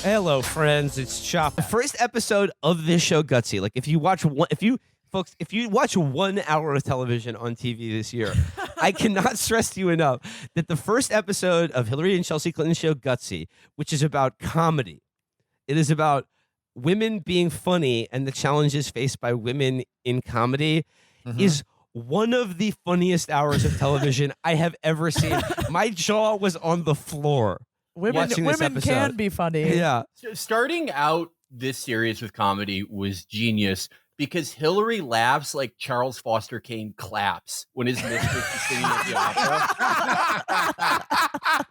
Hello, friends. It's Chop. The first episode of this show, Gutsy. Like, if you watch 1 hour of television on TV this year, I cannot stress to you enough that the first episode of Hillary and Chelsea Clinton's show, Gutsy, which is about comedy, it is about women being funny and the challenges faced by women in comedy, is one of the funniest hours of television I have ever seen. My jaw was on the floor. Women can be funny. Yeah. Starting out this series with comedy was genius because Hillary laughs like Charles Foster Kane claps when his mistress is singing at the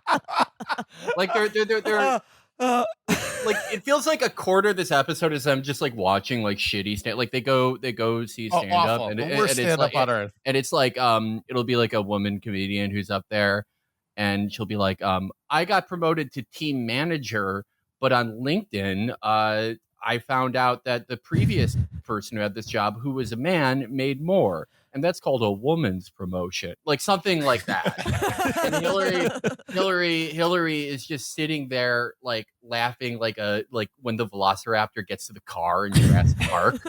opera. Like they're like, it feels like a quarter of this episode is them just like watching like shitty stand, like they go see stand up and stand up on earth. And it's like it'll be like a woman comedian who's up there and she'll be like, I got promoted to team manager, but on LinkedIn I found out that the previous person who had this job, who was a man, made more. And that's called a woman's promotion, like something like that. And Hillary is just sitting there, like laughing, like when the Velociraptor gets to the car in Jurassic Park.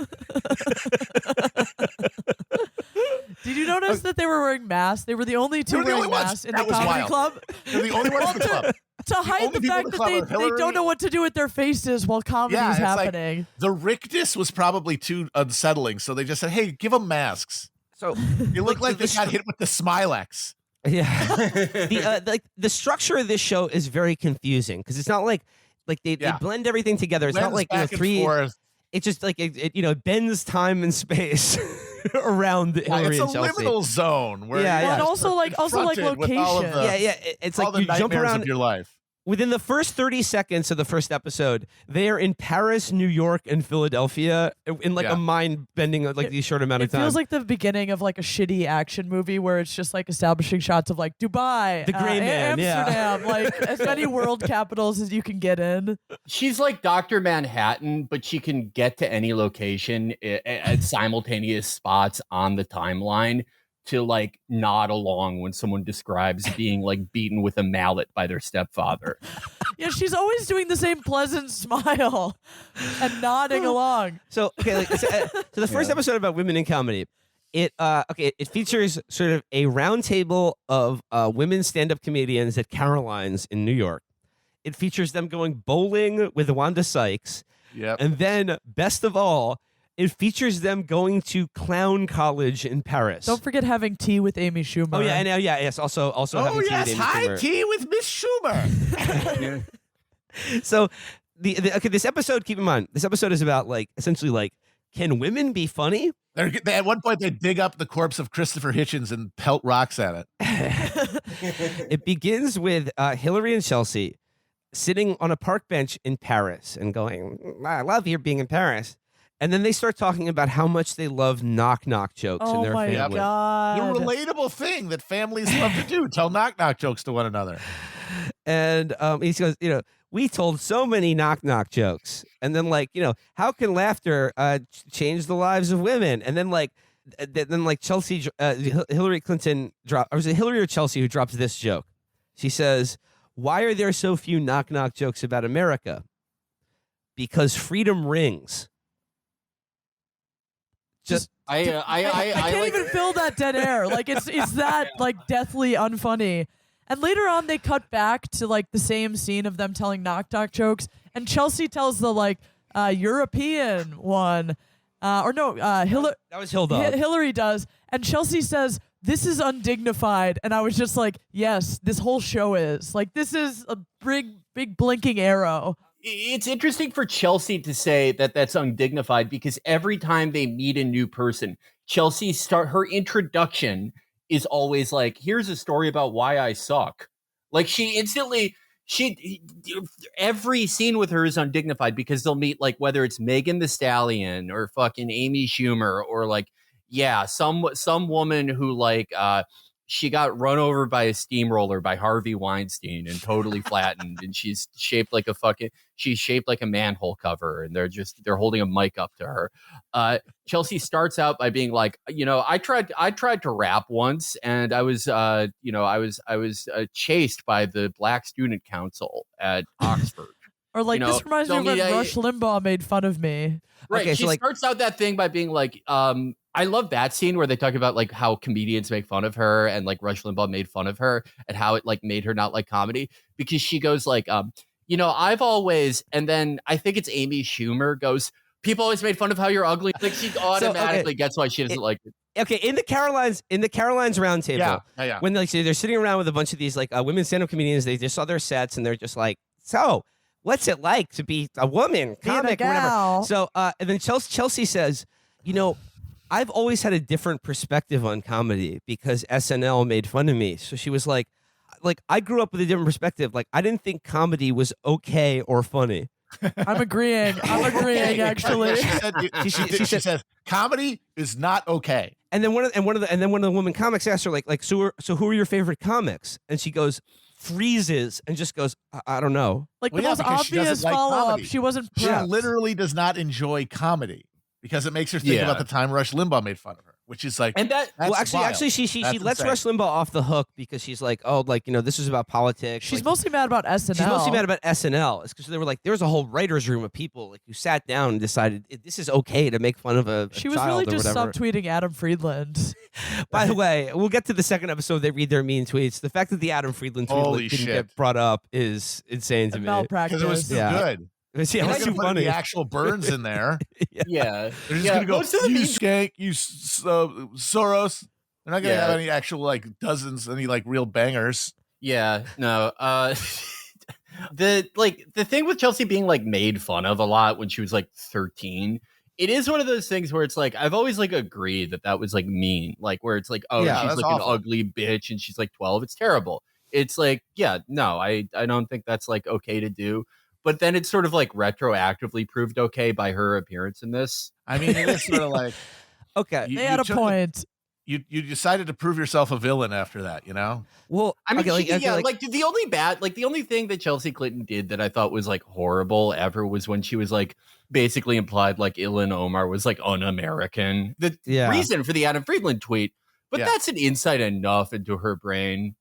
Did you notice that they were wearing masks? They were the only two wearing masks in the comedy club. They're the only ones in the club. To hide the fact that they don't know what to do with their faces while comedy is happening. Like, the rictus was probably too unsettling, so they just said, "Hey, give them masks." So it looked like they got hit with the Smilex. Yeah. The structure of this show is very confusing because it's not like they blend everything together. It's not like three. It's just like it bends time and space around Hillary and Chelsea. It's a liminal zone where and also like location. It's like you jump around of your life. Within the first 30 seconds of the first episode, they are in Paris, New York, and Philadelphia in a mind-bending these short amount of time. It feels like the beginning of like a shitty action movie where it's just like establishing shots of like Dubai, the Gray Man, Amsterdam, like as many world capitals as you can get in. She's like Dr. Manhattan, but she can get to any location at simultaneous spots on the timeline to like nod along when someone describes being like beaten with a mallet by their stepfather. Yeah, she's always doing the same pleasant smile and nodding along. So the first episode about women in comedy, it features sort of a round table of women stand-up comedians at Caroline's in New York. It features them going bowling with Wanda Sykes. Yep. And then, best of all, it features them going to clown college in Paris. Don't forget having tea with Amy Schumer. Oh yeah, yes. Also having tea with Amy Schumer. Tea with Miss Schumer. So this episode, keep in mind, this episode is about essentially can women be funny? At one point, they dig up the corpse of Christopher Hitchens and pelt rocks at it. It begins with Hillary and Chelsea sitting on a park bench in Paris and going, "I love here being in Paris." And then they start talking about how much they love knock-knock jokes in their family. Oh, my God. The relatable thing that families love to do, tell knock-knock jokes to one another. And he goes, we told so many knock-knock jokes. And then, how can laughter change the lives of women? And then, Chelsea, Hillary Clinton, or was it Hillary or Chelsea who drops this joke? She says, "Why are there so few knock-knock jokes about America? Because freedom rings." I can't even fill that dead air. Like it's that like deathly unfunny. And later on, they cut back to like the same scene of them telling knock-knock jokes, and Chelsea tells the European one, Hillary. That was Hilda. Hillary does, and Chelsea says, "This is undignified," and I was just like, "Yes, this whole show is like this is a big blinking arrow." It's interesting for Chelsea to say that that's undignified because every time they meet a new person, her introduction is always like, "Here's a story about why I suck." Like every scene with her is undignified because they'll meet whether it's Megan Thee Stallion or fucking Amy Schumer or some woman who she got run over by a steamroller by Harvey Weinstein and totally flattened, and she's shaped like a manhole cover, and they're holding a mic up to her. Chelsea starts out by being like, I tried to rap once, and I was chased by the Black Student Council at Oxford. Or like, You know, this reminds me of don't when need a- Rush Limbaugh made fun of me. Right. Okay, She so, like- starts out that thing by being like, I love that scene where they talk about like how comedians make fun of her and like Rush Limbaugh made fun of her and how it like made her not like comedy, because she goes like, I've always, and then I think it's Amy Schumer goes, people always made fun of how you're ugly. Like she automatically gets why she doesn't like it. Okay, in the Carolines roundtable, Yeah. when like they're sitting around with a bunch of these like women stand-up comedians, they just saw their sets and they're just like, so what's it like to be a woman comic or whatever? gal. So and then Chelsea says, I've always had a different perspective on comedy because SNL made fun of me. So she was like I grew up with a different perspective. Like I didn't think comedy was okay or funny. I'm agreeing. Actually. She says comedy is not okay. And then one of the women comics asked her so who are your favorite comics? And she goes, freezes and just goes, I don't know. Like Well, the yeah, most because she obvious doesn't like follow-up. comedy. She wasn't She prepped. literally does not enjoy comedy because it makes her think Yeah. about the time Rush Limbaugh made fun of her, which is like, And that that's Well, actually, wild. she That's lets insane. Rush Limbaugh off the hook because she's like, this is about politics. She's Like, mostly mad about SNL. she's mostly mad about SNL. It's because they were like, there was a whole writers' room of people like who sat down and decided this is okay to make fun of a She was child really or just whatever. subtweeting Adam Friedland. By the way, we'll get to the second episode. They read their mean tweets. The fact that the Adam Friedland tweet Holy didn't shit. get brought up is insane to me. Malpractice. because it was too Yeah. good. It was, yeah, it They're was not too gonna put funny. the actual burns in there. yeah. They're just Yeah, gonna go, most of the you mean- skank, you Soros. They're not gonna Yeah. have any actual like dozens, any like real bangers. Yeah, no. The thing with Chelsea being like made fun of a lot when she was like 13, it is one of those things where it's like I've always like agreed that was like mean, like where it's like, oh, Yeah, she's that's like awful. an ugly bitch and she's like 12. It's terrible. It's like, yeah, no, I don't think that's like okay to do. But then it's sort of like retroactively proved okay by her appearance in this. I mean, it is sort of like Okay. They had a took- point. You decided to prove yourself a villain after that, Well, I mean, okay, the only thing that Chelsea Clinton did that I thought was like horrible ever was when she was like basically implied like Ilhan Omar was like un-American. The Yeah. reason for the Adam Friedland tweet, but Yeah. that's an insight enough into her brain,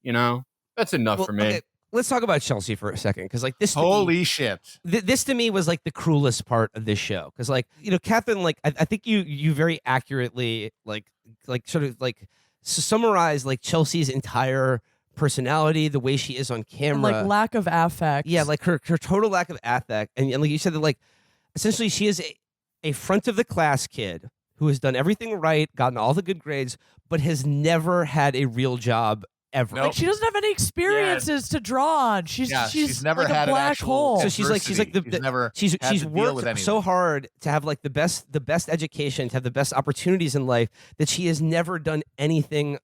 That's enough for me. okay, let's talk about Chelsea for a second because like this. to me- Holy shit. this to me was like the cruelest part of this show because like Catherine, like I think you very accurately like sort of like summarize like Chelsea's entire personality, the way she is on And camera, like lack of affect. yeah, like her total lack of affect, and like you said that like essentially she is a front of the class kid who has done everything right, gotten all the good grades, but has never had a real job ever. Nope. Like she doesn't have any experiences to draw on. She's never like had a an black actual hole. So she's like adversity. never she's had to deal with worked anything. so hard to have like the best education, to have the best opportunities in life, that she has never done anything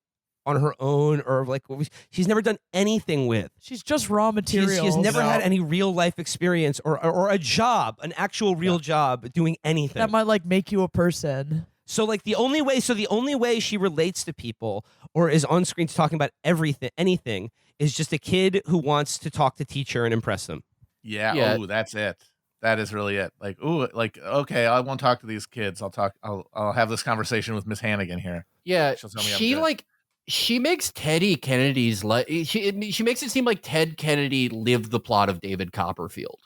on her own, or like she's never done anything with. She's just raw She material. has never had any real life experience or a job, an actual real job doing anything. that might like make you a person. So like the only way she relates to people or is on screen talking about anything is just a kid who wants to talk to teacher and impress them. Yeah. Yeah. Oh, that's it. That is really it. Like, ooh, like, okay, I won't talk to these kids. I'll have this conversation with Miss Hannigan here. Yeah, She'll tell me I'm she good. like she makes Teddy Kennedy's she makes it seem like Ted Kennedy lived the plot of David Copperfield.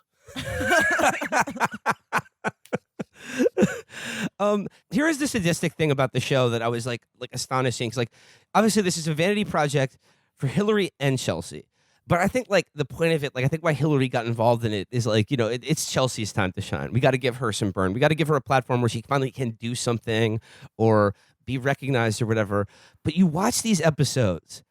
Here is the sadistic thing about the show that I was like astonishing. 'Cause like obviously this is a vanity project for Hillary and Chelsea. But I think like the point of it, like I think why Hillary got involved in it is like, it's Chelsea's time to shine. We got to give her some burn. We got to give her a platform where she finally can do something or be recognized or whatever. But you watch these episodes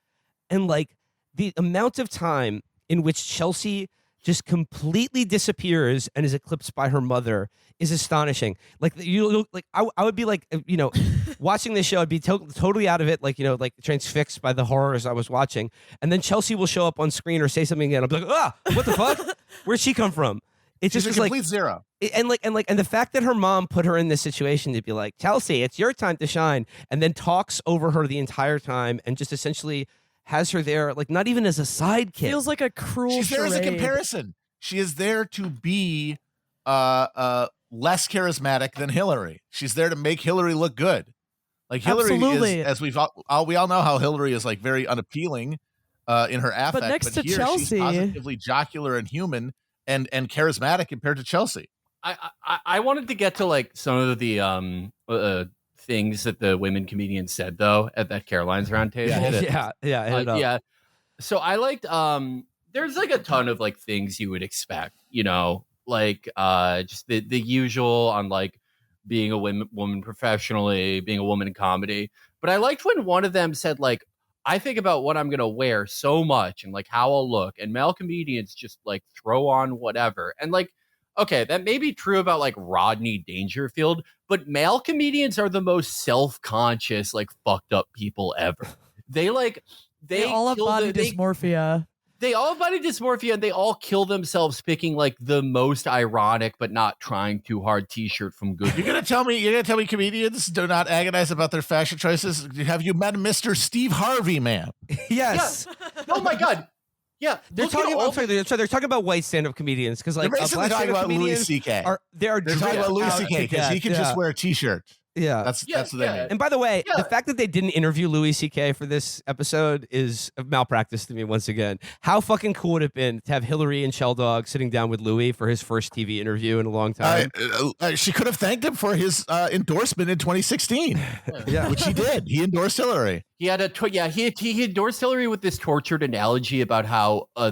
and like the amount of time in which Chelsea just completely disappears and is eclipsed by her mother is astonishing. Like I would be like, watching this show, I'd be totally out of it, like transfixed by the horrors I was watching. And then Chelsea will show up on screen or say something again. I'll be like, what the fuck? Where'd she come from? It She's just a was like, complete zero. and the fact that her mom put her in this situation to be like, Chelsea, it's your time to shine, and then talks over her the entire time and just essentially has her there, like not even as a sidekick. Feels like a cruel She's there as a charade. comparison. She is there to be less charismatic than Hillary. She's there to make Hillary look good. Like Hillary Absolutely. is, as we all know how Hillary is like very unappealing in her affect. next to here, Chelsea- she's positively jocular and human, and charismatic compared to Chelsea. I wanted to get to like some of the things that the women comedians said though at that Caroline's round table. Yeah. So I liked there's like a ton of like things you would expect, like just the usual on like being a woman professionally, being a woman in comedy. But I liked when one of them said like, I think about what I'm gonna wear so much and like how I'll look, and male comedians just like throw on whatever. And like, okay, that may be true about like Rodney Dangerfield, but male comedians are the most self-conscious, like fucked up people ever. They all have body dysmorphia. They all have body dysmorphia, and they all kill themselves picking like the most ironic but not trying too hard T-shirt from Goodwill. You're gonna tell me comedians do not agonize about their fashion choices? Have you met Mr. Steve Harvey, man? Yes. Yeah. Oh my God. Yeah, they're talking about white stand-up comedians because like they're basically talking about Louis C.K. They're talking about Louis C.K. because he can just wear a T-shirt. Yeah, that's what they mean. And by the way, the fact that they didn't interview Louis C.K. for this episode is a malpractice to me once again. How fucking cool would it have been to have Hillary and Shell Dog sitting down with Louis for his first TV interview in a long time? She could have thanked him for his endorsement in 2016, which he did. He endorsed Hillary. He had he endorsed Hillary with this tortured analogy about how a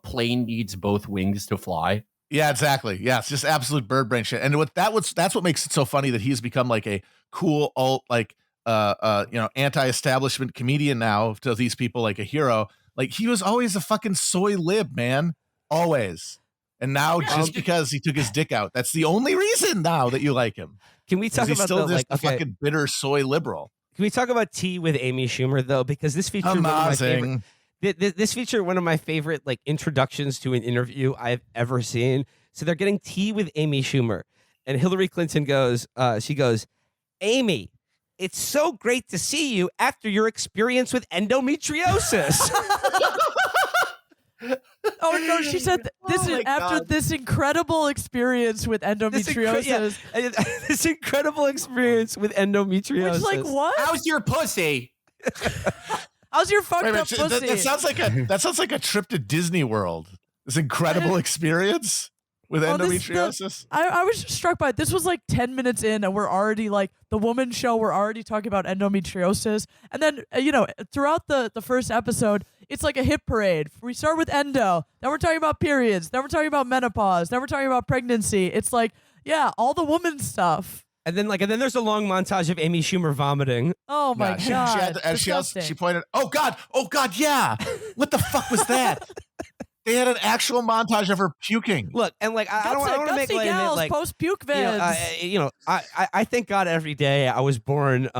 plane needs both wings to fly. Yeah, exactly. Yeah, it's just absolute bird brain shit. And that's what makes it so funny that he's become like a cool alt, like anti-establishment comedian now to these people, like a hero. Like he was always a fucking soy lib, man. Always. And now just because he took his dick out, that's the only reason now that you like him. Can we talk about still just a fucking bitter soy liberal? Can we talk about tea with Amy Schumer though? Because this featured this featured one of my favorite like introductions to an interview I've ever seen. So they're getting tea with Amy Schumer, and Hillary Clinton goes, Amy, it's so great to see you after your experience with endometriosis. Oh no, she said this incredible experience with endometriosis. This incredible experience with endometriosis. Which, like, what? How's your pussy? How's your fucked up pussy? That sounds like a trip to Disney World. This incredible experience with endometriosis. I was just struck by it. This was like 10 minutes in, and we're already like the woman show. We're already talking about endometriosis, and then throughout the first episode, it's like a hit parade. We start with endo, then we're talking about periods, then we're talking about menopause, then we're talking about pregnancy. It's like, yeah, all the woman stuff. And then there's a long montage of Amy Schumer vomiting. Oh my God. She pointed, oh God, yeah. What the fuck was that? They had an actual montage of her puking. Look, and like I don't want to make light of it. Like post puke vids. I thank God every day I was born.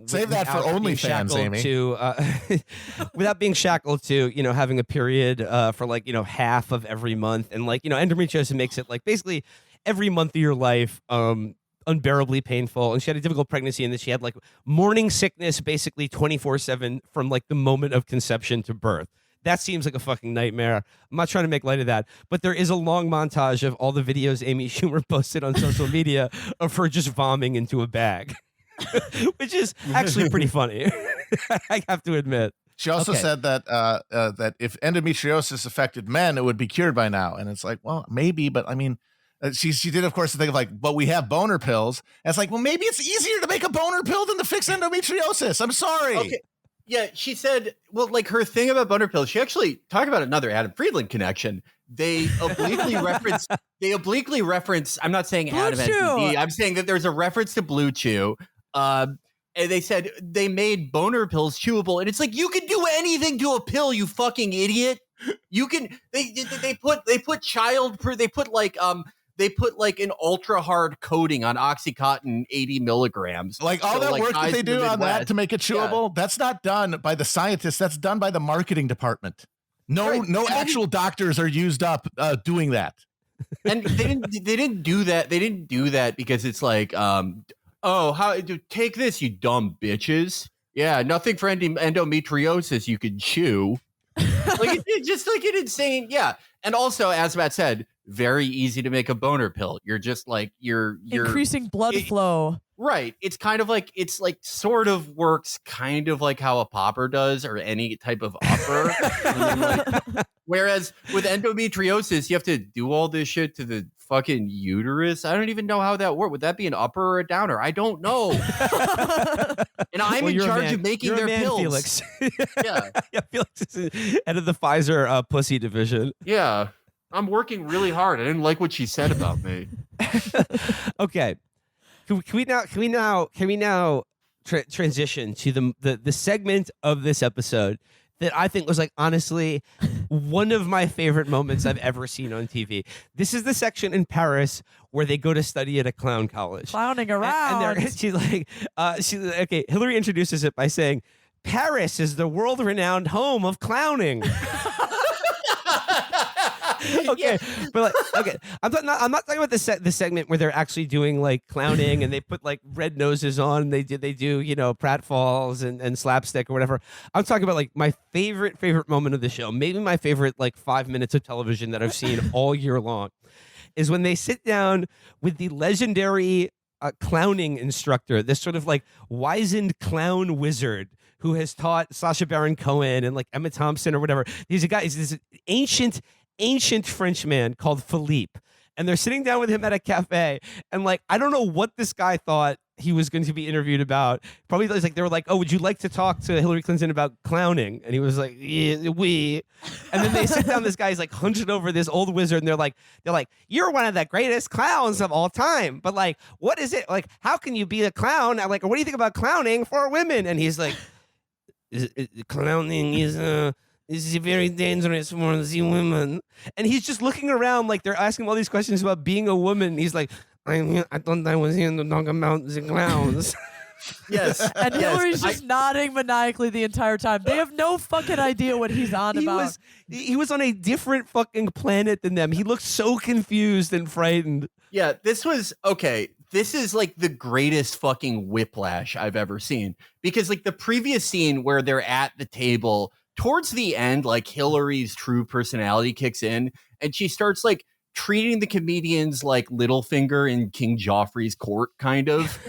Save that for OnlyFans, Amy. Without being shackled to having a period for like half of every month, and like endometriosis makes it like basically every month of your life unbearably painful. And she had a difficult pregnancy, and that she had like morning sickness basically 24/7 from like the moment of conception to birth. That seems like a fucking nightmare. I'm not trying to make light of that, but there is a long montage of all the videos Amy Schumer posted on social media of her just vomiting into a bag, which is actually pretty funny. I have to admit. She also said that that if endometriosis affected men, it would be cured by now. And it's like, well, maybe, but I mean, she did, of course, think of like, but we have boner pills. And it's like, well, maybe it's easier to make a boner pill than to fix endometriosis. I'm sorry. Okay. Yeah, she said, well, like her thing about boner pills, she actually talked about another Adam Friedland connection. They obliquely reference, I'm not saying Adam NTD, I'm saying that there's a reference to Blue Chew. And they said they made boner pills chewable. And it's like, you can do anything to a pill, you fucking idiot. You can, they put an ultra hard coating on Oxycontin 80 milligrams. Like all that work that they do on that to make it chewable, that's not done by the scientists. That's done by the marketing department. No actual doctors are used up doing that. And they didn't do that. They didn't do that because it's like, take this, you dumb bitches. Yeah, nothing for endometriosis you could chew. Like it's just like an insane, yeah. And also, as Matt said, very easy to make a boner pill. You're just like you're increasing blood flow. Right. It's kind of like sort of works kind of like how a popper does or any type of upper. Whereas with endometriosis, you have to do all this shit to the fucking uterus. I don't even know how that works. Would that be an upper or a downer? I don't know. And I'm in charge of making their pills. Felix. Yeah. Felix is head of the Pfizer pussy division. Yeah. I'm working really hard. I didn't like what she said about me. Okay. Can we now transition to the segment of this episode that I think was like honestly one of my favorite moments I've ever seen on TV. This is the section in Paris where they go to study at a clown college. Clowning around. And she's like, okay, Hillary introduces it by saying, Paris is the world-renowned home of clowning. Okay, but like, okay, I'm not talking about the segment where they're actually doing like clowning and they put like red noses on. And they do pratfalls and slapstick or whatever. I'm talking about like my favorite moment of the show, maybe my favorite like 5 minutes of television that I've seen all year long, is when they sit down with the legendary clowning instructor, this sort of like wizened clown wizard who has taught Sacha Baron Cohen and like Emma Thompson or whatever. He's a guy. He's this ancient French man called Philippe, and they're sitting down with him at a cafe, and like I don't know what this guy thought he was going to be interviewed about. Probably like they were like, "Oh, would you like to talk to Hillary Clinton about clowning?" And he was like, "Yeah, we." And then they sit down. This guy's like hunched over this old wizard, and they're like, "You're one of the greatest clowns of all time." But like, what is it like? How can you be a clown? I'm like, what do you think about clowning for women? And he's like, "Clowning is very dangerous for the women." And he's just looking around like they're asking him all these questions about being a woman. He's like, I thought I was here to talk about the clowns. Yes. And Hillary's just nodding maniacally the entire time. They have no fucking idea what he's on about. He was on a different fucking planet than them. He looked so confused and frightened. Yeah, this was okay. This is like the greatest fucking whiplash I've ever seen. Because like the previous scene where they're at the table, towards the end, like Hillary's true personality kicks in and she starts like treating the comedians like Littlefinger in King Joffrey's court, kind of.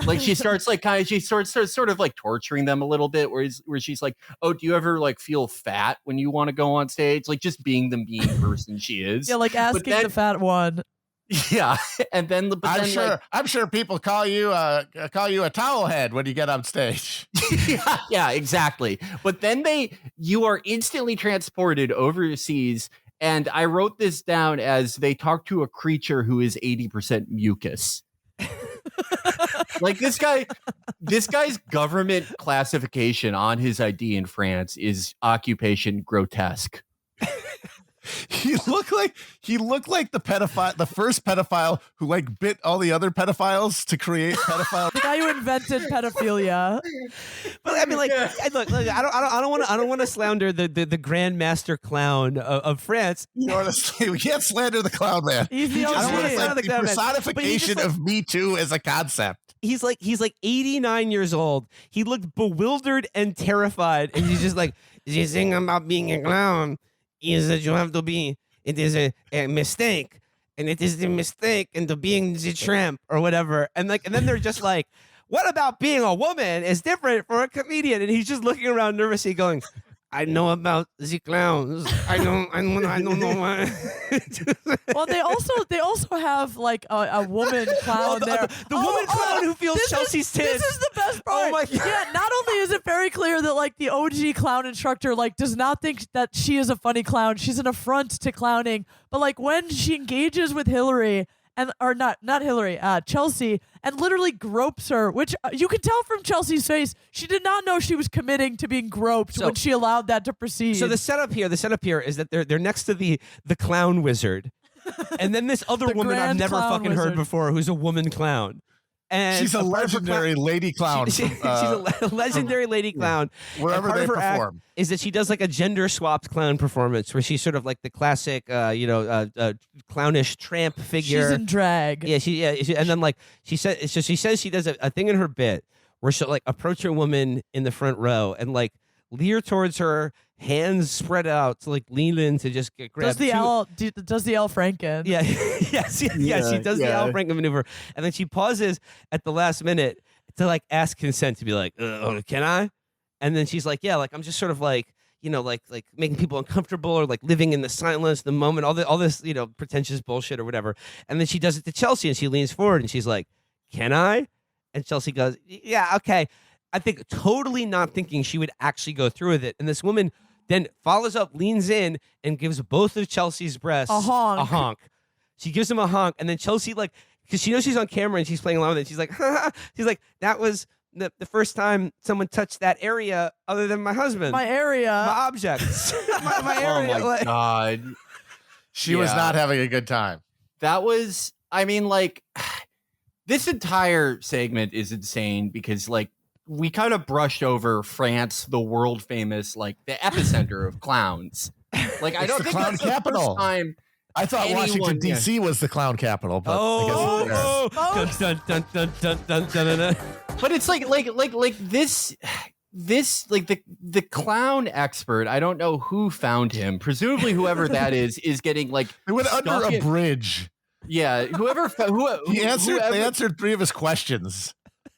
Like she starts like sort of like torturing them a little bit, where she's like, "Oh, do you ever like feel fat when you want to go on stage?" Like just being the mean person she is. Yeah, like asking the fat one. Yeah, and then I'm sure people call you a towel head when you get on stage. yeah, exactly. But then you are instantly transported overseas. And I wrote this down as they talk to a creature who is 80% mucus. Like this guy's government classification on his ID in France is occupation grotesque. He looked like the first pedophile who like bit all the other pedophiles to create pedophile. The guy who invented pedophilia. But I mean, like, look, I don't want to slander the Grand Master Clown of France. You know, we can't slander the clown man. He's the I don't want to slander the clown man. personification of Me Too as a concept. He's like 89 years old. He looked bewildered and terrified, and he's just like, the thing about being a clown is that you have to be. It is a mistake, and it is the mistake into being the tramp or whatever. And then they're just like, what about being a woman is different for a comedian? And he's just looking around nervously, going, I know about the clowns. I don't know why. Well, they also have like a woman clown there. The woman clown who feels Chelsea's tits. This is the best part. Oh my God. Yeah, not only is it very clear that like the OG clown instructor like does not think that she is a funny clown. She's an affront to clowning. But like when she engages with Hillary not Hillary, Chelsea, and literally gropes her, which you could tell from Chelsea's face, she did not know she was committing to being groped when she allowed that to proceed. So the setup here is that they're next to the clown wizard, and then this other woman I've never fucking heard before, who's a woman clown. And she's a legendary lady clown. She's a legendary lady clown. Wherever they perform. Is that she does like a gender swapped clown performance where she's sort of like the classic, clownish tramp figure. She's in drag. Yeah, and then like she says she does a thing in her bit where she'll like approach a woman in the front row and like leer towards her, hands spread out to like lean in to just get grabbed. Does the Al Franken? Yeah, yes, she does the Al Franken maneuver, and then she pauses at the last minute to like ask consent to be like, can I? And then she's like, yeah, like I'm just sort of like, like making people uncomfortable or like living in the silence, the moment, all this, pretentious bullshit or whatever. And then she does it to Chelsea, and she leans forward and she's like, can I? And Chelsea goes, yeah, okay. I think totally not thinking she would actually go through with it. And this woman then follows up, leans in, and gives both of Chelsea's breasts a honk. She gives him a honk, and then Chelsea, like, because she knows she's on camera and she's playing along with it, she's like, she's like, that was the first time someone touched that area other than my husband. My area. My objects. my area. Oh, my God. She was not having a good time. That was, I mean, like, this entire segment is insane because, like, we kind of brushed over France, the world famous, like the epicenter of clowns. Like, I don't think that's the first time. I thought Washington D.C. was the clown capital, but I guess it's But it's like this like the clown expert. I don't know who found him. Presumably, whoever that is getting like they went under a bridge. Yeah, They answered 3 of his questions.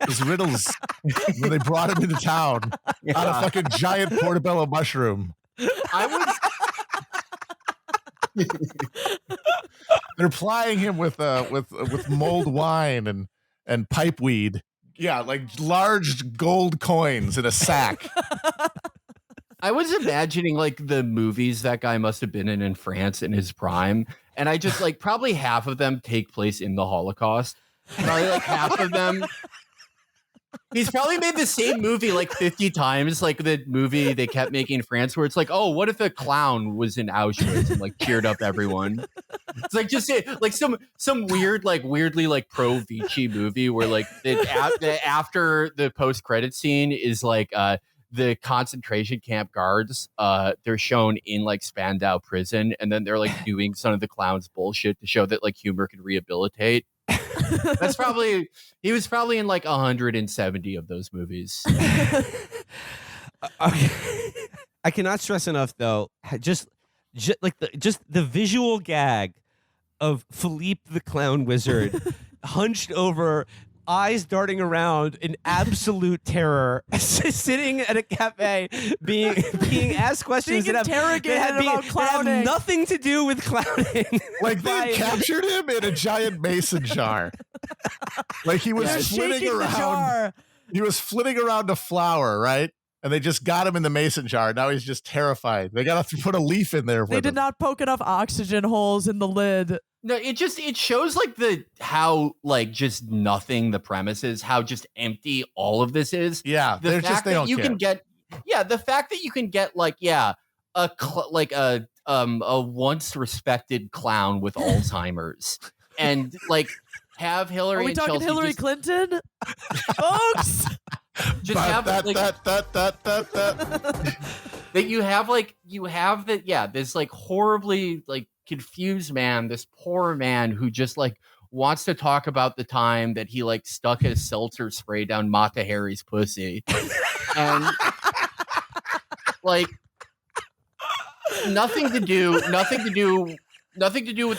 His riddles when they brought him into town on a fucking giant portobello mushroom. They're plying him with mulled wine and pipe weed. Yeah, like large gold coins in a sack. I was imagining like the movies that guy must have been in France in his prime, and I just like probably half of them take place in the Holocaust. Probably like half of them. He's probably made the same movie like 50 times, like the movie they kept making in France, where it's like, oh, what if a clown was in Auschwitz and like cheered up everyone? It's like just like some weird, like weirdly like pro Vici movie where like after the post credit scene is like the concentration camp guards. They're shown in like Spandau prison, and then they're like doing some of the clown's bullshit to show that like humor can rehabilitate. That's probably he was probably in like 170 of those movies. Okay. I cannot stress enough though, just the visual gag of Philippe the Clown Wizard hunched over, eyes darting around in absolute terror, sitting at a cafe, being asked questions that have nothing to do with clowning. Like they captured him in a giant mason jar. Like he was flitting around. He was flitting around a flower, right? And they just got him in the mason jar. Now he's just terrified. They got to put a leaf in there. They did not poke enough oxygen holes in the lid. No, it shows like how like just nothing the premise is, how just empty all of this is. Yeah, the fact that you can get, the fact that you can get like a once respected clown with Alzheimer's and like have Hillary. Are we and talking Chelsea Hillary Clinton, folks? Just have that you have this like horribly like confused man, this poor man who just like wants to talk about the time that he like stuck his seltzer spray down Mata Harry's pussy, and like nothing to do with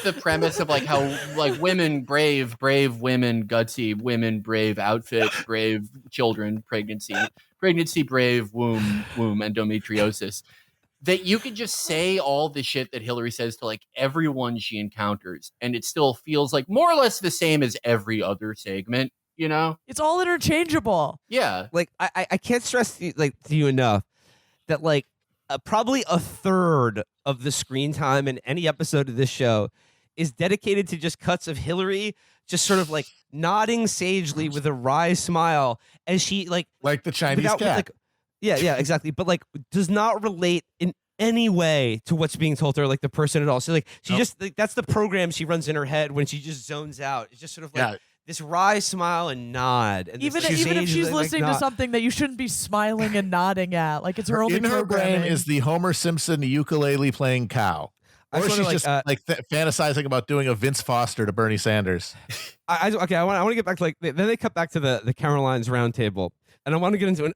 the premise of like how like women brave women, gutsy women, brave outfits, brave children, pregnancy brave womb endometriosis. That you could just say all the shit that Hillary says to like everyone she encounters, and it still feels like more or less the same as every other segment, you know? It's all interchangeable. Yeah. Like I can't stress to you enough that like probably a third of the screen time in any episode of this show is dedicated to just cuts of Hillary just sort of like nodding sagely with a wry smile as she like the Chinese cat. Like, yeah, exactly. But like does not relate in any way to what's being told to her, like the person at all. So like she just like, that's the program she runs in her head when she just zones out. It's just sort of like this wry smile and nod. And even if she's listening to something that you shouldn't be smiling and nodding at, like it's her only in her brain is the Homer Simpson ukulele playing cow. Or she's just fantasizing about doing a Vince Foster to Bernie Sanders. I want to get back to like then they cut back to the Caroline's round table. and I want to get into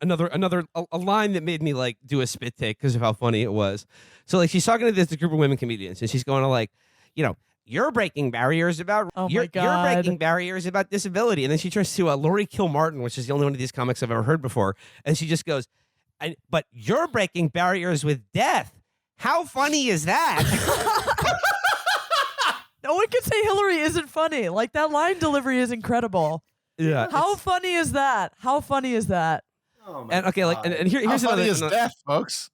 a line that made me like do a spit take because of how funny it was. So like she's talking to this group of women comedians, and she's going to like, you're breaking barriers about you're breaking barriers about disability, and then she turns to Lori Kilmartin, which is the only one of these comics I've ever heard before, and she just goes, "But you're breaking barriers with death. How funny is that?" No one can say Hillary isn't funny. Like that line delivery is incredible. Yeah. How funny is that? How funny is that? Oh my And okay, like, and here's How funny another is death, folks.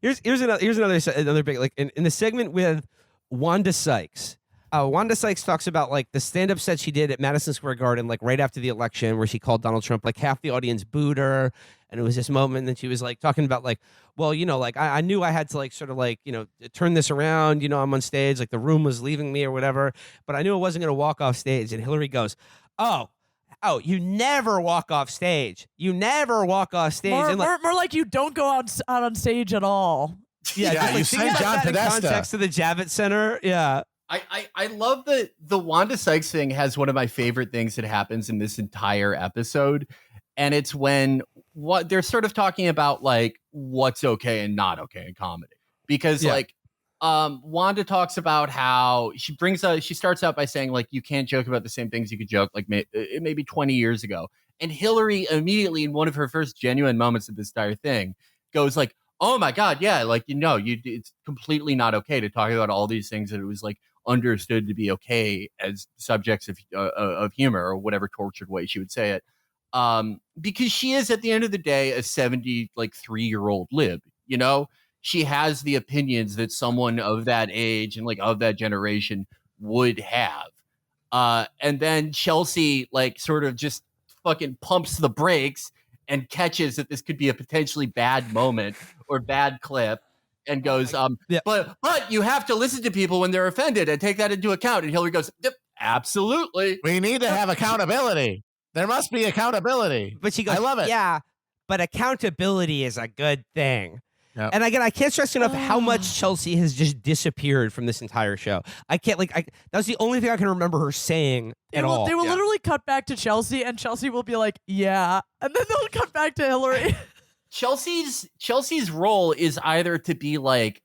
here's another big, like, in the segment with Wanda Sykes. Wanda Sykes talks about like the stand-up set she did at Madison Square Garden, like right after the election, where she called Donald Trump. Like half the audience booed her, and it was this moment that she was like talking about like, well, like I knew I had to like sort of like turn this around. I'm on stage, like the room was leaving me or whatever, but I knew I wasn't going to walk off stage. And Hillary goes, "Oh, you never walk off stage. You never walk off stage." More, and like, more like you don't go out on stage at all. yeah, Yeah, just, like, you think sang about John that in Podesta. context of the Javits Center. Yeah. I love the Wanda Sykes thing has one of my favorite things that happens in this entire episode. And it's when they're sort of talking about like what's okay and not okay in comedy. Because like Wanda talks about how she starts out by saying like you can't joke about the same things you could joke like maybe 20 years ago. And Hillary immediately in one of her first genuine moments of this entire thing goes like, "Oh my God, yeah, like it's completely not okay to talk about all these things that it was like understood to be okay as subjects of humor," or whatever tortured way she would say it. Because she is at the end of the day a 73-year-old lib. She has the opinions that someone of that age and like of that generation would have. And then Chelsea like sort of just fucking pumps the brakes and catches that this could be a potentially bad moment or bad clip and goes, but you have to listen to people when they're offended and take that into account. And Hillary goes, "Yep, absolutely. We need to have accountability. There must be accountability." But she goes, I love it. "Yeah, but accountability is a good thing." Yep. And again, I can't stress enough how much Chelsea has just disappeared from this entire show. I can't that's the only thing I can remember her saying at all. They will literally cut back to Chelsea, and Chelsea will be like, "Yeah," and then they'll cut back to Hillary. Chelsea's role is either to be like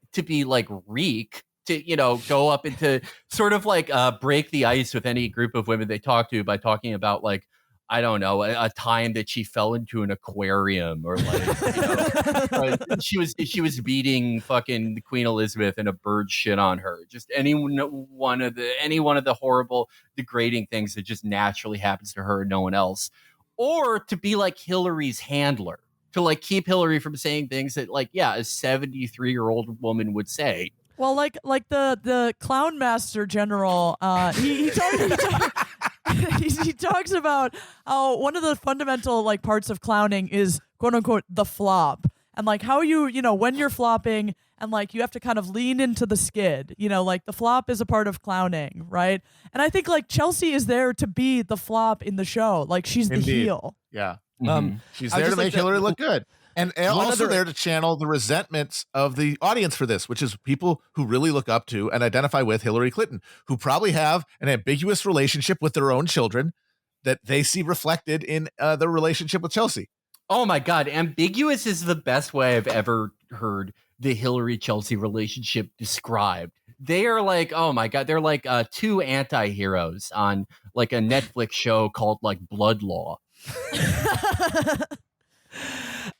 Reek, to go up into sort of like break the ice with any group of women they talk to by talking about like, I don't know, a time that she fell into an aquarium or like she was beating fucking Queen Elizabeth and a bird shit on her. Just any one of the horrible, degrading things that just naturally happens to her and no one else. Or to be like Hillary's handler, to like keep Hillary from saying things that like, yeah, a 73-year-old woman would say. Well, like the Clown Master General, he talks about how one of the fundamental like parts of clowning is quote unquote the flop, and like how when you're flopping and like you have to kind of lean into the skid, like the flop is a part of clowning, right? And I think like Chelsea is there to be the flop in the show, like she's the heel. Yeah. Mm-hmm. She's there to make Hillary look good. And also there to channel the resentments of the audience for this, which is people who really look up to and identify with Hillary Clinton, who probably have an ambiguous relationship with their own children that they see reflected in the relationship with Chelsea. Oh my God. Ambiguous is the best way I've ever heard the Hillary-Chelsea relationship described. They are like, oh my God, they're like two anti-heroes on like a Netflix show called like Blood Law.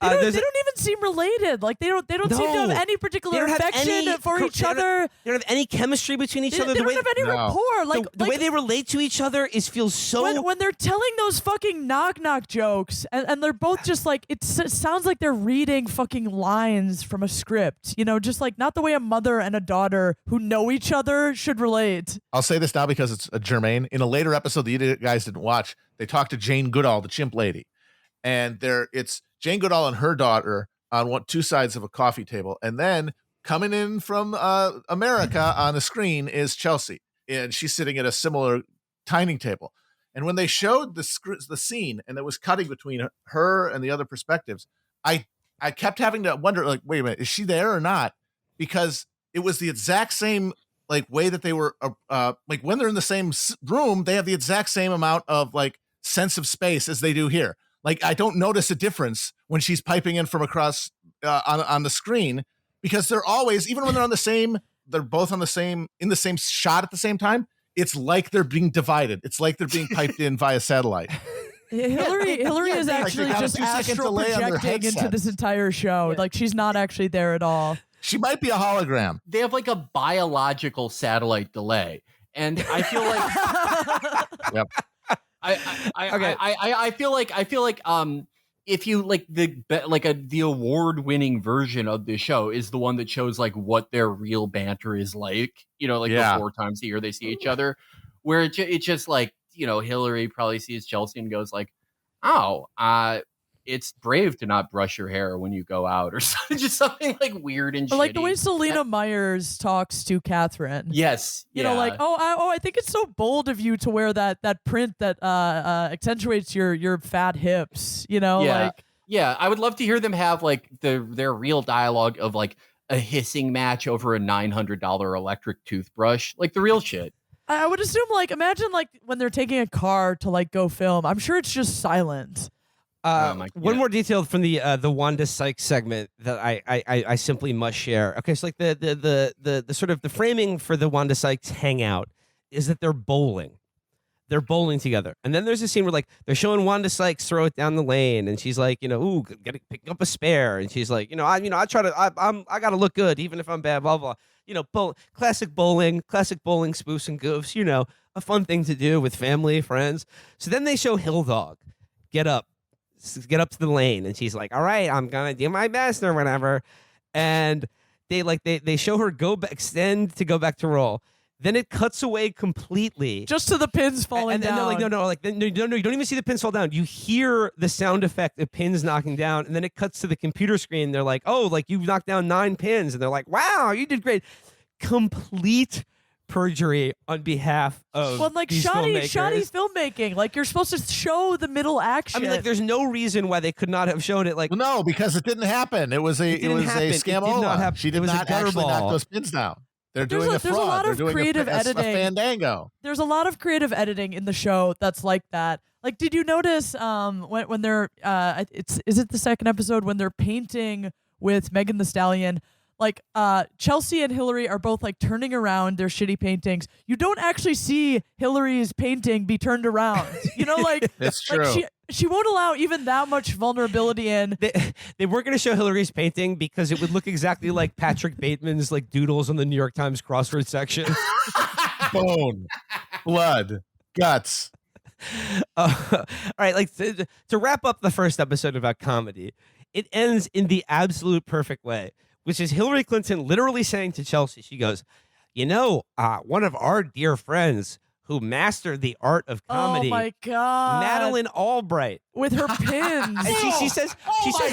They don't even seem related. Like they don't seem to have any particular affection for each other. They don't have any chemistry between each other. They don't have any rapport. Like the way they relate to each other feels so. When they're telling those fucking knock jokes, and they're both just like it sounds like they're reading fucking lines from a script. Just like not the way a mother and a daughter who know each other should relate. I'll say this now because it's a germane. In a later episode that you guys didn't watch, they talked to Jane Goodall, the chimp lady, and it's Jane Goodall and her daughter on two sides of a coffee table. And then coming in from America on the screen is Chelsea. And she's sitting at a similar dining table. And when they showed the scene and it was cutting between her and the other perspectives, I kept having to wonder, like, wait a minute, is she there or not? Because it was the exact same like way that they were like when they're in the same room, they have the exact same amount of like sense of space as they do here. Like I don't notice a difference when she's piping in from across on the screen, because they're always, even when they're on the same, they're both on the same, in the same shot at the same time. It's like they're being divided. It's like they're being piped in via satellite. Hillary is actually just astral projecting into this entire show. Like she's not actually there at all. She might be a hologram. They have like a biological satellite delay, and I feel like Yep. I feel like if you like the award-winning version of the show is the one that shows like what their real banter is like, like the 4 times a year they see each other, where it's just like, Hillary probably sees Chelsea and goes like, oh, it's brave to not brush your hair when you go out, or something, just something like weird and or like shitty. the way Selena Myers talks to Catherine. Yes. You know, like, I think it's so bold of you to wear that print that accentuates your fat hips, like. Yeah, I would love to hear them have like their real dialogue of like a hissing match over a $900 electric toothbrush, like the real shit. I would assume, like, imagine like when they're taking a car to like go film. I'm sure it's just silent. One more detail from the Wanda Sykes segment that I simply must share. Okay, so like the sort of the framing for the Wanda Sykes hangout is that they're bowling. They're bowling together, and then there's a scene where like they're showing Wanda Sykes throw it down the lane, and she's like, ooh, pick up a spare, and she's like, I try to, I gotta look good even if I'm bad, blah blah. Classic bowling spoofs and goofs. A fun thing to do with family, friends. So then they show Hill Dog get up to the lane, and she's like, all right, I'm gonna do my best or whatever, and they show her extend to go back to roll. Then it cuts away completely, just to the pins falling down. And they're like, no, you don't even see the pins fall down. You hear the sound effect of pins knocking down, and then it cuts to the computer screen. They're like, oh, like you've knocked down 9 pins, and they're like, wow, you did great. Complete perjury on behalf of these shoddy filmmakers. Like you're supposed to show the middle action. I mean, like there's no reason why they could not have shown it. Like, well, no, because it didn't happen. It was a scamola. She did not actually knock those pins down. They're doing a fraud. There's a lot of creative editing. A fandango. There's a lot of creative editing in the show that's like that. Like, did you notice when they're is it the second episode when they're painting with Megan Thee Stallion? Like Chelsea and Hillary are both like turning around their shitty paintings. You don't actually see Hillary's painting be turned around. Like it's true. Like she won't allow even that much vulnerability in. They weren't going to show Hillary's painting because it would look exactly like Patrick Bateman's like doodles on the New York Times crossword section. Bone, blood, guts. All right, like to wrap up the first episode about comedy, it ends in the absolute perfect way, which is Hillary Clinton literally saying to Chelsea, she goes, one of our dear friends who mastered the art of comedy. Oh my God. Madeleine Albright. With her pins. And she says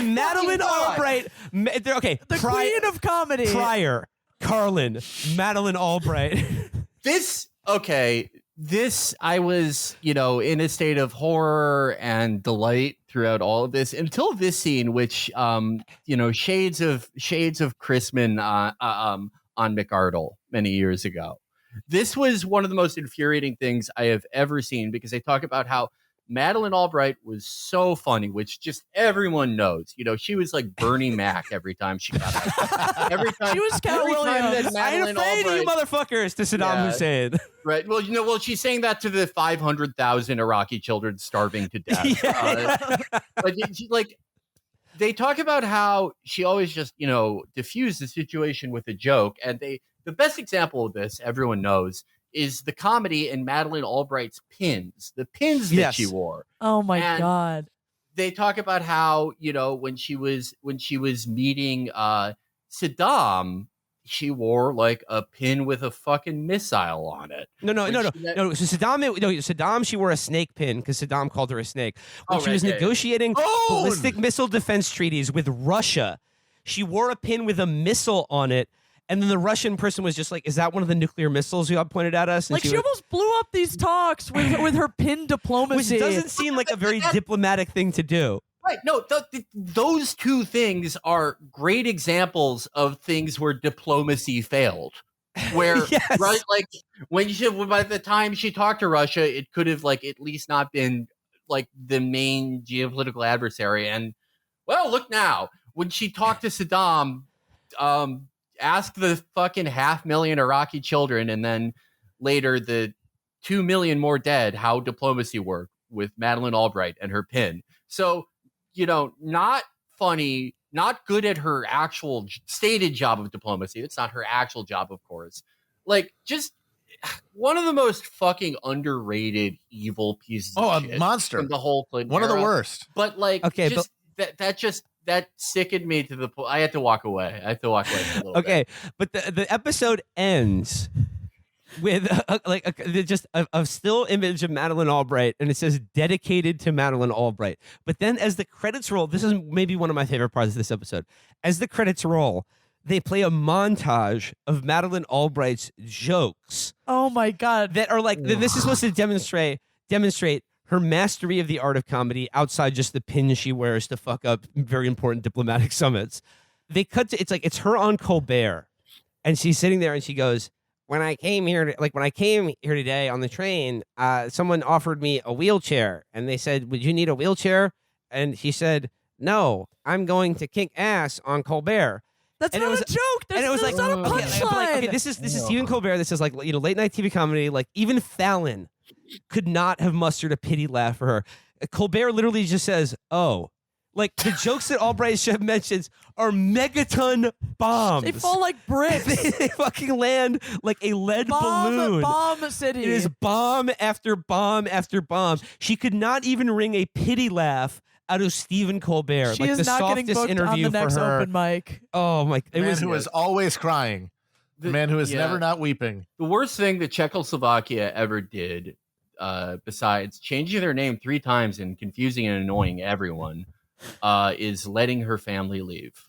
Madeleine Albright. Okay. The queen of comedy. Pryor, Carlin, Madeleine Albright. This, I was, in a state of horror and delight throughout all of this until this scene, which, shades of Chrisman on McArdle many years ago. This was one of the most infuriating things I have ever seen, because they talk about how Madeleine Albright was so funny, which just everyone knows. She was like Bernie Mac every time she got out. Every time she was Cat Williams. I ain't afraid of you motherfuckers, to Saddam Hussein. Right. Well, she's saying that to the 500,000 Iraqi children starving to death. But they talk about how she always just, diffused the situation with a joke. And the best example of this, everyone knows, is the comedy in Madeleine Albright's pins, the pins that she wore. Oh my God. They talk about how, when she was meeting Saddam, she wore like a pin with a fucking missile on it. No. So Saddam, she wore a snake pin because Saddam called her a snake. When she was negotiating ballistic missile defense treaties with Russia, she wore a pin with a missile on it. And then the Russian person was just like, is that one of the nuclear missiles you all pointed at us? And she almost blew up these talks with her pin diplomacy. Which doesn't seem like a very diplomatic thing to do. Right. No, those two things are great examples of things where diplomacy failed. Where, right, like by the time she talked to Russia, it could have like at least not been like the main geopolitical adversary. And well, look now, when she talked to Saddam, ask the fucking 500,000 Iraqi children, and then later the 2 million more dead, how diplomacy worked with Madeleine Albright and her pin. So, not funny, not good at her actual stated job of diplomacy. It's not her actual job, of course. Like, just one of the most fucking underrated evil pieces of shit a monster from the whole Clinton one era. of the worst. But like, okay, that sickened me to the point. I had to walk away. I had to walk away for a little bit. But the episode ends with just a still image of Madeleine Albright, and it says dedicated to Madeleine Albright. But then as the credits roll, this is maybe one of my favorite parts of this episode. As the credits roll, they play a montage of Madeleine Albright's jokes. Oh my God. That are like, this is supposed to demonstrate her mastery of the art of comedy outside just the pin she wears to fuck up very important diplomatic summits. They cut to, it's her on Colbert, and she's sitting there and she goes, when I came here today on the train, someone offered me a wheelchair, and they said, would you need a wheelchair? And she said, no, I'm going to kick ass on Colbert. That's not a joke. That's not a punchline. Okay, this is Stephen Colbert. This is like, late night TV comedy. Like, even Fallon could not have mustered a pity laugh for her. Colbert literally just says, oh. Like, the jokes that Albright Chef mentions are megaton bombs. They fall like bricks. They fucking land like a lead balloon. Bomb city. It is bomb after bomb after bomb. She could not even wring a pity laugh out of Stephen Colbert. She like is the not getting softest booked interview on the next for her. open mic. Oh my! The man who is always crying. The man who is never not weeping. The worst thing that Czechoslovakia ever did, besides changing their name 3 times and confusing and annoying everyone, is letting her family leave.